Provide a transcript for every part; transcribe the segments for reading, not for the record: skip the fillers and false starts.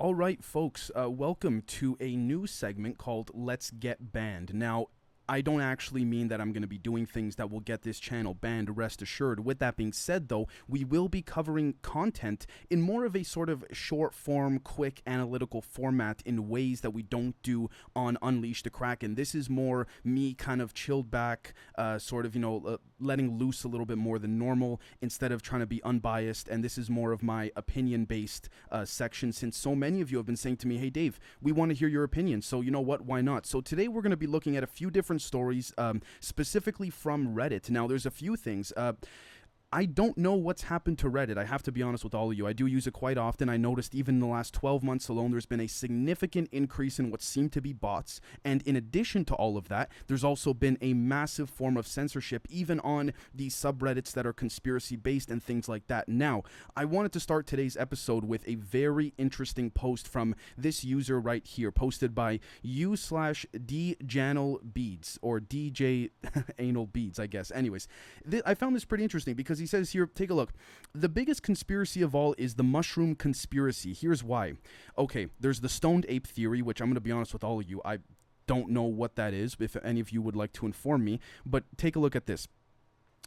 All right, folks, welcome to a new segment called Let's Get Banned. Now, I don't actually mean that I'm going to be doing things that will get this channel banned, rest assured. With that being said, though, we will be covering content in more of a sort of short form, quick, analytical format in ways that we don't do on Unleash the Kraken. This is more me kind of chilled back, letting loose a little bit more than normal instead of trying to be unbiased. And this is more of my opinion-based section, since so many of you have been saying to me, hey, Dave, we want to hear your opinion. So you know what? Why not? So today we're going to be looking at a few different stories, specifically from Reddit. Now, there's a few things. I don't know what's happened to Reddit. I have to be honest with all of you. I do use it quite often. I noticed even in the last 12 months alone, there's been a significant increase in what seem to be bots. And in addition to all of that, there's also been a massive form of censorship, even on these subreddits that are conspiracy-based and things like that. Now, I wanted to start today's episode with a very interesting post from this user right here, posted by u/djanalbeads, or DJ Anal Beads, I guess. Anyways, I found this pretty interesting because he says here, take a look. The biggest conspiracy of all is the mushroom conspiracy. Here's why. Okay, there's the stoned ape theory, which I'm going to be honest with all of you. I don't know what that is, if any of you would like to inform me. But take a look at this.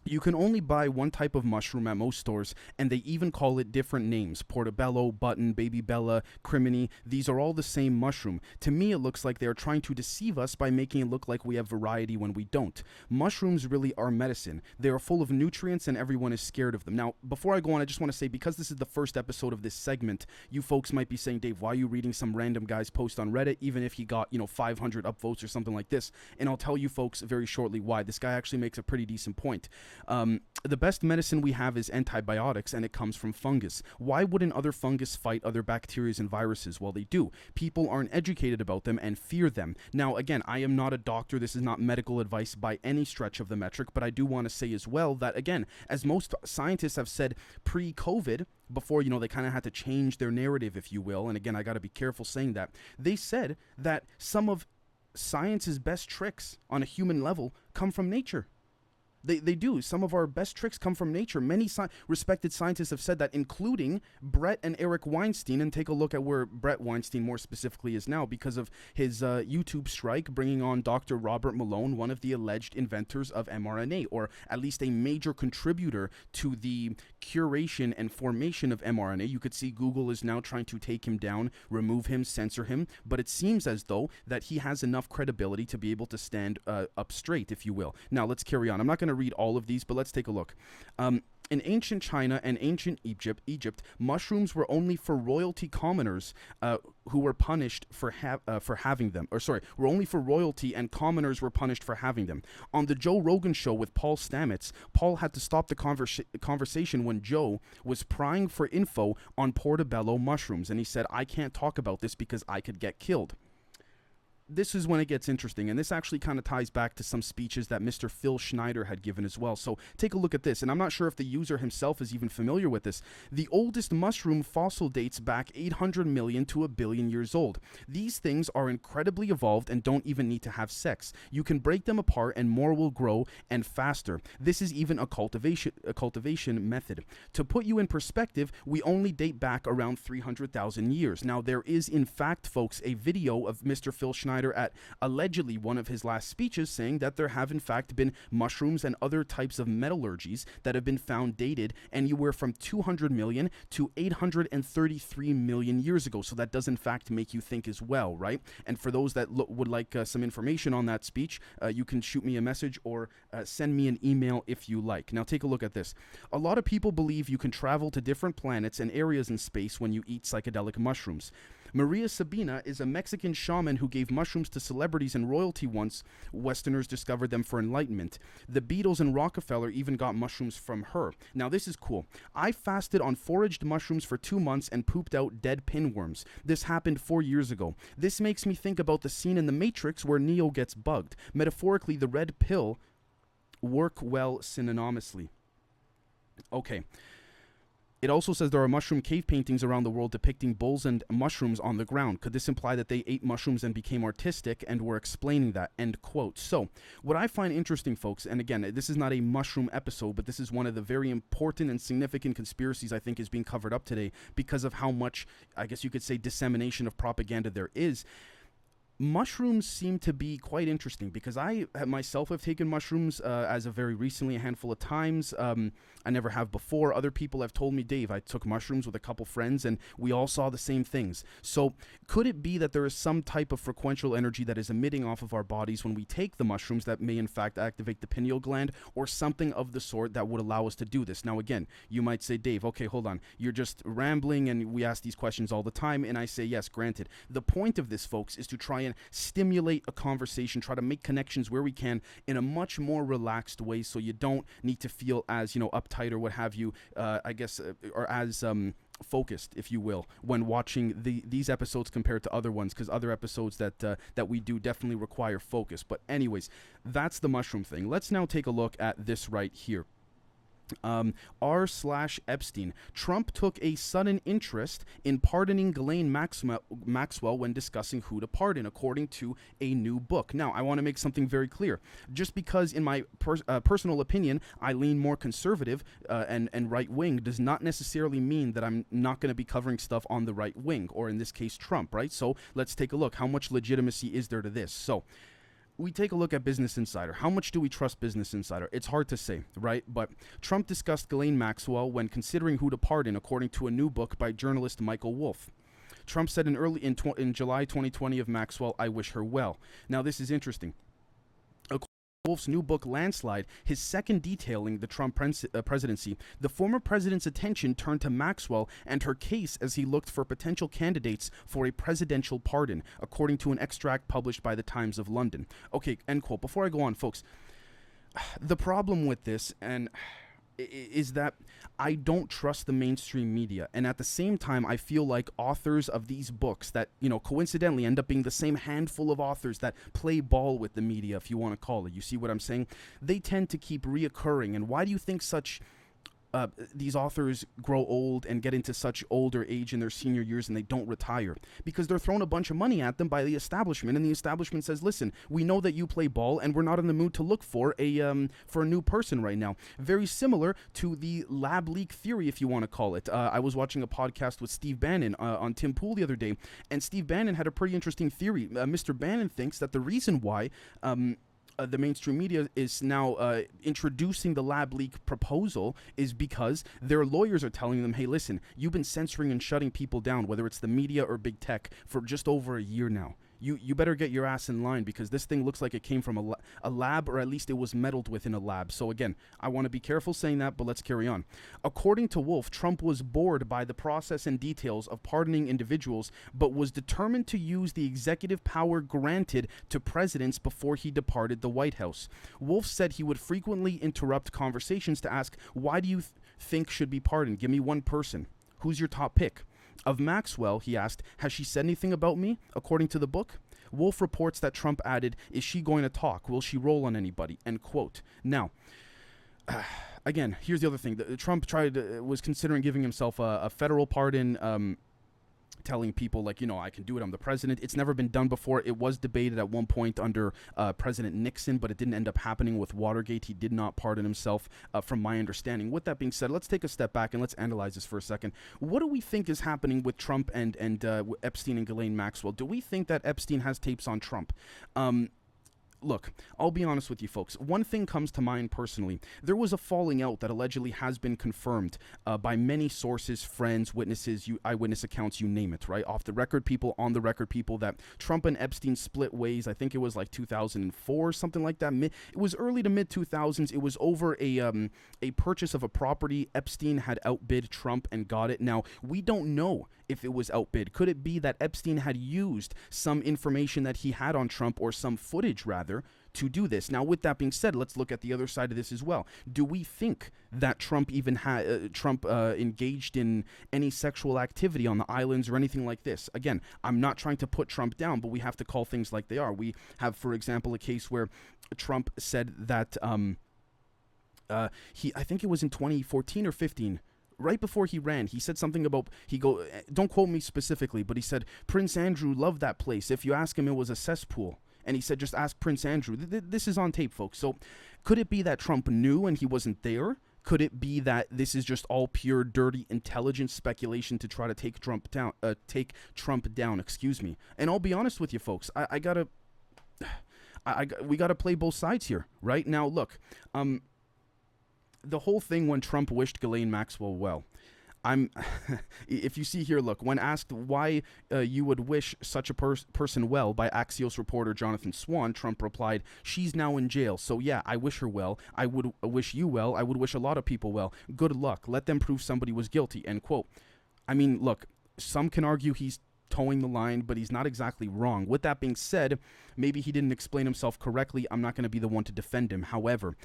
You can only buy one type of mushroom at most stores, and they even call it different names. Portobello, button, baby bella, criminy. These are all the same mushroom. To me, it looks like they are trying to deceive us by making it look like we have variety when we don't. Mushrooms really are medicine. They are full of nutrients, and everyone is scared of them. Now, before I go on, I just want to say, because this is the first episode of this segment, you folks might be saying, Dave, why are you reading some random guy's post on Reddit, even if he got, 500 upvotes or something like this? And I'll tell you folks very shortly why. This guy actually makes a pretty decent point. The best medicine we have is antibiotics, and it comes from fungus. Why wouldn't other fungus fight other bacteria and viruses? Well, they do. People aren't educated about them and fear them. Now, again, I am not a doctor. This is not medical advice by any stretch of the metric, but I do want to say as well that, again, as most scientists have said pre-COVID, before, they kind of had to change their narrative, if you will, and again, I got to be careful saying that, they said that some of science's best tricks on a human level come from nature. They do. Some of our best tricks come from nature. Many respected scientists have said that, including Brett and Eric Weinstein. And take a look at where Brett Weinstein more specifically is now because of his YouTube strike, bringing on Dr. Robert Malone, one of the alleged inventors of mRNA, or at least a major contributor to the curation and formation of mRNA. You could see Google is now trying to take him down, remove him, censor him. But it seems as though that he has enough credibility to be able to stand up straight, if you will. Now, let's carry on. I'm not going to read all of these, but let's take a look. In ancient China and ancient Egypt, mushrooms were only for royalty commoners who were punished for having them. Were only for royalty, and commoners were punished for having them. On the Joe Rogan show with Paul Stamets, Paul had to stop the conversation when Joe was prying for info on portobello mushrooms, and he said, I can't talk about this because I could get killed. This is when it gets interesting, and this actually kind of ties back to some speeches that Mr. Phil Schneider had given as well. So take a look at this, and I'm not sure if the user himself is even familiar with this. The oldest mushroom fossil dates back 800 million to a billion years old. These things are incredibly evolved and don't even need to have sex. You can break them apart and more will grow and faster. This is even a cultivation method. To put you in perspective, we only date back around 300,000 years. Now, there is, in fact, folks, a video of Mr. Phil Schneider at allegedly one of his last speeches saying that there have in fact been mushrooms and other types of metallurgies that have been found dated anywhere from 200 million to 833 million years ago. So that does in fact make you think as well, right? And for those that would like some information on that speech, you can shoot me a message or send me an email if you like. Now take a look at this. A lot of people believe you can travel to different planets and areas in space when you eat psychedelic mushrooms. Maria Sabina is a Mexican shaman who gave mushrooms to celebrities and royalty once Westerners discovered them for enlightenment. The Beatles and Rockefeller even got mushrooms from her. Now this is cool. I fasted on foraged mushrooms for 2 months and pooped out dead pinworms. This happened 4 years ago. This makes me think about the scene in The Matrix where Neo gets bugged. Metaphorically, the red pill work well synonymously. Okay. It also says there are mushroom cave paintings around the world depicting bulls and mushrooms on the ground. Could this imply that they ate mushrooms and became artistic and were explaining that? End quote. So, what I find interesting, folks, and again, this is not a mushroom episode, but this is one of the very important and significant conspiracies I think is being covered up today because of how much, I guess you could say, dissemination of propaganda there is. Mushrooms seem to be quite interesting because I myself have taken mushrooms as of very recently, a handful of times. I never have before. Other people have told me, Dave, I took mushrooms with a couple friends and we all saw the same things. So could it be that there is some type of frequential energy that is emitting off of our bodies when we take the mushrooms that may in fact activate the pineal gland or something of the sort that would allow us to do this? Now again, you might say, Dave, okay, hold on. You're just rambling and we ask these questions all the time. And I say, yes, granted. The point of this, folks, is to try and stimulate a conversation, try to make connections where we can in a much more relaxed way so you don't need to feel as, uptight or what have you, I guess, or as focused, if you will, when watching these episodes compared to other ones, because other episodes that we do definitely require focus. But anyways, that's the mushroom thing. Let's now take a look at this right here. R/Epstein. Trump took a sudden interest in pardoning Ghislaine Maxwell when discussing who to pardon, according to a new book. Now, I want to make something very clear. Just because, in my personal opinion, I lean more conservative and right-wing does not necessarily mean that I'm not going to be covering stuff on the right wing, or in this case, Trump, right? So let's take a look. How much legitimacy is there to this? So we take a look at Business Insider. How much do we trust Business Insider? It's hard to say, right? But Trump discussed Ghislaine Maxwell when considering who to pardon, according to a new book by journalist Michael Wolff. Trump said in July 2020 of Maxwell, "I wish her well." Now, this is interesting. Wolff's new book, Landslide, his second detailing the Trump presidency, the former president's attention turned to Maxwell and her case as he looked for potential candidates for a presidential pardon, according to an extract published by the Times of London. Okay, end quote. Before I go on, folks, the problem with this is that I don't trust the mainstream media, and at the same time I feel like authors of these books that coincidentally end up being the same handful of authors that play ball with the media, if you want to call it, you see what I'm saying, they tend to keep reoccurring. And why do you think these authors grow old and get into such older age in their senior years and they don't retire? Because they're throwing a bunch of money at them by the establishment, and the establishment says, listen, we know that you play ball and we're not in the mood to look for a new person right now. Very similar to the lab leak theory, if you want to call it. I was watching a podcast with Steve Bannon on Tim Pool the other day, and Steve Bannon had a pretty interesting theory. Mr. Bannon thinks that the reason why the mainstream media is now introducing the lab leak proposal is because their lawyers are telling them, hey, listen, you've been censoring and shutting people down, whether it's the media or big tech, for just over a year now. You better get your ass in line because this thing looks like it came from a lab, or at least it was meddled with in a lab. So again, I want to be careful saying that, but let's carry on. According to Wolff, Trump was bored by the process and details of pardoning individuals, but was determined to use the executive power granted to presidents before he departed the White House. Wolff said he would frequently interrupt conversations to ask, why do you think should be pardoned? Give me one person. Who's your top pick? Of Maxwell, he asked, has she said anything about me, according to the book? Wolff reports that Trump added, is she going to talk? Will she roll on anybody? End quote. Now, again, here's the other thing. Trump was considering giving himself a federal pardon, telling people, like, I can do it, I'm the president. It's never been done before. It was debated at one point under President Nixon, but it didn't end up happening with Watergate. He did not pardon himself, from my understanding. With that being said, let's take a step back and let's analyze this for a second. What do we think is happening with Trump and Epstein and Ghislaine Maxwell? Do we think that Epstein has tapes on Trump? Look, I'll be honest with you folks. One thing comes to mind personally. There was a falling out that allegedly has been confirmed by many sources, friends, witnesses, eyewitness accounts, you name it, right? Off the record people, on the record people, that Trump and Epstein split ways. I think it was like 2004, something like that. It was early to mid 2000s. It was over a purchase of a property. Epstein had outbid Trump and got it. Now, we don't know if it was outbid. Could it be that Epstein had used some information that he had on Trump, or some footage rather, to do this? Now, with that being said, let's look at the other side of this as well. Do we think that Trump even engaged in any sexual activity on the islands or anything like this? Again, I'm not trying to put Trump down, but we have to call things like they are. We have, for example, a case where Trump said that I think it was in 2014 or 15. right before he ran, he said something about, don't quote me specifically, but he said, Prince Andrew loved that place. If you ask him, it was a cesspool. And he said, just ask Prince Andrew. This is on tape, folks. So could it be that Trump knew and he wasn't there? Could it be that this is just all pure, dirty intelligence speculation to try to take Trump down? Excuse me. And I'll be honest with you, folks. We gotta play both sides here, right? Now, look, the whole thing when Trump wished Ghislaine Maxwell well. If you see here, look, when asked why you would wish such a person well by Axios reporter Jonathan Swan, Trump replied, she's now in jail. So yeah, I wish her well. I would wish you well. I would wish a lot of people well. Good luck. Let them prove somebody was guilty, end quote. I mean, look, some can argue he's towing the line, but he's not exactly wrong. With that being said, maybe he didn't explain himself correctly. I'm not going to be the one to defend him. However,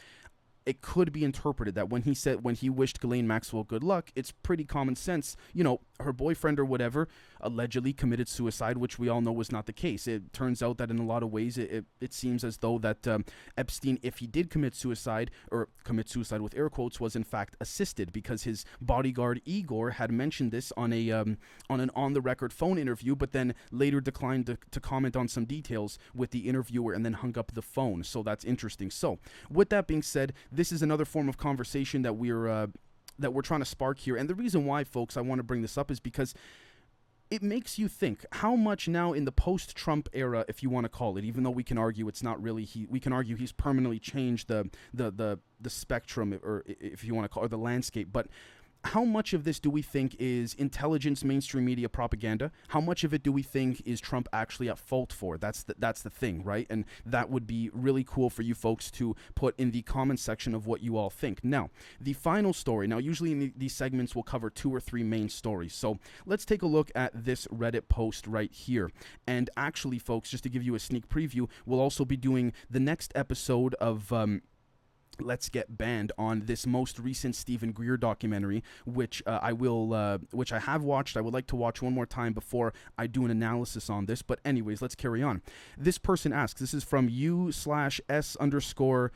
it could be interpreted that when he wished Ghislaine Maxwell good luck, it's pretty common sense. You know, her boyfriend or whatever allegedly committed suicide, which we all know was not the case. It turns out that in a lot of ways, it seems as though that Epstein, if he did commit suicide, or commit suicide with air quotes, was in fact assisted, because his bodyguard Igor had mentioned this on an on-the-record phone interview, but then later declined to comment on some details with the interviewer and then hung up the phone. So that's interesting. So with that being said, this is another form of conversation that we're trying to spark here. And the reason why, folks, I want to bring this up is because it makes you think how much now in the post-Trump era, if you want to call it, even though we can argue it's not really we can argue he's permanently changed the spectrum, or if you want to call it the landscape. But how much of this do we think is intelligence, mainstream media propaganda? How much of it do we think is Trump actually at fault for? That's the thing, right? And that would be really cool for you folks to put in the comment section of what you all think. Now, the final story. Now, usually in these segments, we'll cover 2 or 3 main stories. So let's take a look at this Reddit post right here. And actually, folks, just to give you a sneak preview, we'll also be doing the next episode of Let's Get Banned on this most recent Stephen Greer documentary, which I have watched. I would like to watch one more time before I do an analysis on this. But anyways, let's carry on. This person asks, this is from u/s_Gawai.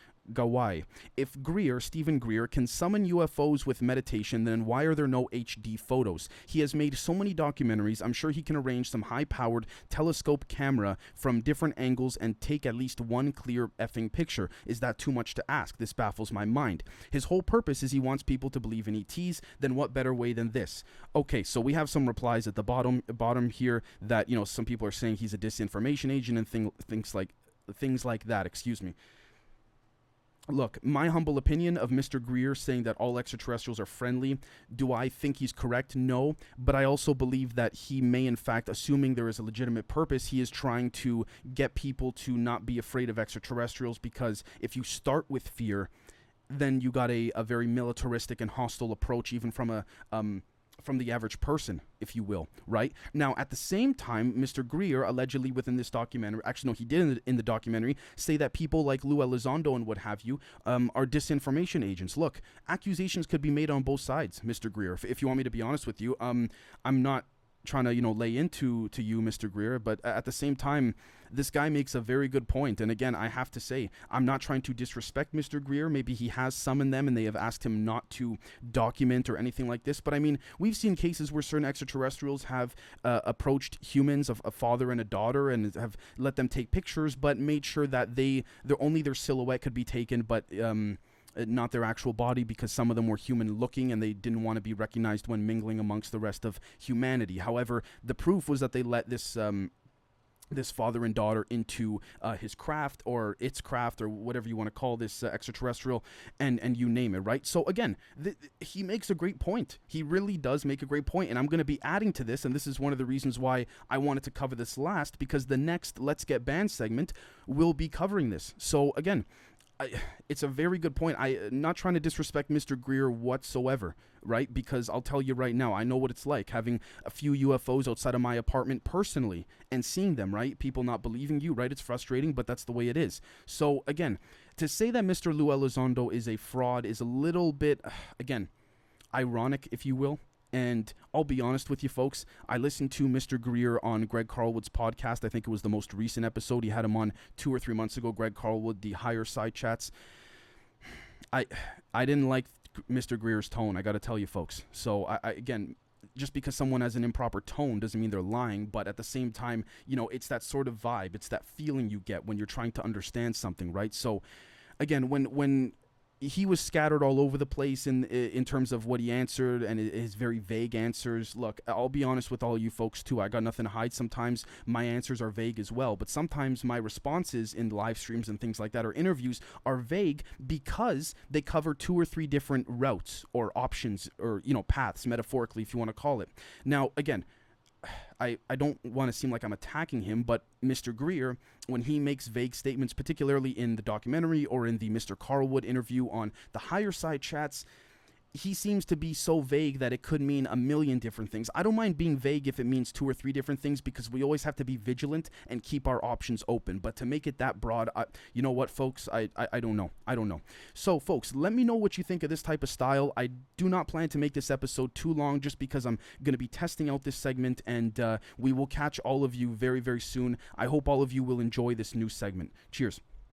If Stephen Greer, can summon UFOs with meditation, then why are there no HD photos? He has made so many documentaries. I'm sure he can arrange some high-powered telescope camera from different angles and take at least one clear effing picture. Is that too much to ask? This baffles my mind. His whole purpose is he wants people to believe in ETs. Then what better way than this? Okay, so we have some replies at the bottom here that, you know, some people are saying he's a disinformation agent and things like that. Excuse me. Look, my humble opinion of Mr. Greer saying that all extraterrestrials are friendly, do I think he's correct? No, but I also believe that he may, in fact, assuming there is a legitimate purpose, he is trying to get people to not be afraid of extraterrestrials, because if you start with fear, then you got a very militaristic and hostile approach, even from the average person, if you will, right? Now, at the same time, Mr. Greer allegedly within this documentary, actually no, he did in the documentary, say that people like Lou Elizondo and what have you are disinformation agents. Look, accusations could be made on both sides, Mr. Greer. If you want me to be honest with you, I'm not trying to, lay into you, Mr. Greer, but at the same time, this guy makes a very good point. And again, I have to say, I'm not trying to disrespect Mr. Greer. Maybe he has summoned them and they have asked him not to document or anything like this. But I mean, we've seen cases where certain extraterrestrials have approached humans, a father and a daughter, and have let them take pictures, but made sure that only their silhouette could be taken, but not their actual body, because some of them were human looking and they didn't want to be recognized when mingling amongst the rest of humanity. However, the proof was that they let this father and daughter into his craft, or its craft, or whatever you want to call this extraterrestrial, and you name it, right? So again, he makes a great point. He really does make a great point, and I'm going to be adding to this, and this is one of the reasons why I wanted to cover this last, because the next Let's Get Banned segment will be covering this. So again, it's a very good point. I'm not trying to disrespect Mr. Greer whatsoever, right? Because I'll tell you right now, I know what it's like having a few UFOs outside of my apartment personally and seeing them, right? People not believing you, right? It's frustrating, but that's the way it is. So again, to say that Mr. Lou Elizondo is a fraud is a little bit, again, ironic, if you will. And I'll be honest with you, folks, I listened to Mr. Greer on Greg Carlwood's podcast. I think it was the most recent episode. He had him on 2 or 3 months ago, Greg Carlwood, the Higher Side Chats. I didn't like Mr. Greer's tone. I got to tell you, folks. So again, just because someone has an improper tone doesn't mean they're lying, but at the same time, it's that sort of vibe, it's that feeling you get when you're trying to understand something, right? So again, when he was scattered all over the place in terms of what he answered and his very vague answers. Look, I'll be honest with all you folks too. I got nothing to hide. Sometimes my answers are vague as well, but sometimes my responses in live streams and things like that or interviews are vague because they cover 2 or 3 different routes or options or, paths, metaphorically, if you want to call it. Now, again, I don't want to seem like I'm attacking him, but Mr. Greer, when he makes vague statements, particularly in the documentary or in the Mr. Carlwood interview on the Higher Side Chats, he seems to be so vague that it could mean a million different things. I don't mind being vague if it means 2 or 3 different things, because we always have to be vigilant and keep our options open. But to make it that broad, you know what, folks? I don't know. I don't know. So, folks, let me know what you think of this type of style. I do not plan to make this episode too long just because I'm going to be testing out this segment, and we will catch all of you very, very soon. I hope all of you will enjoy this new segment. Cheers.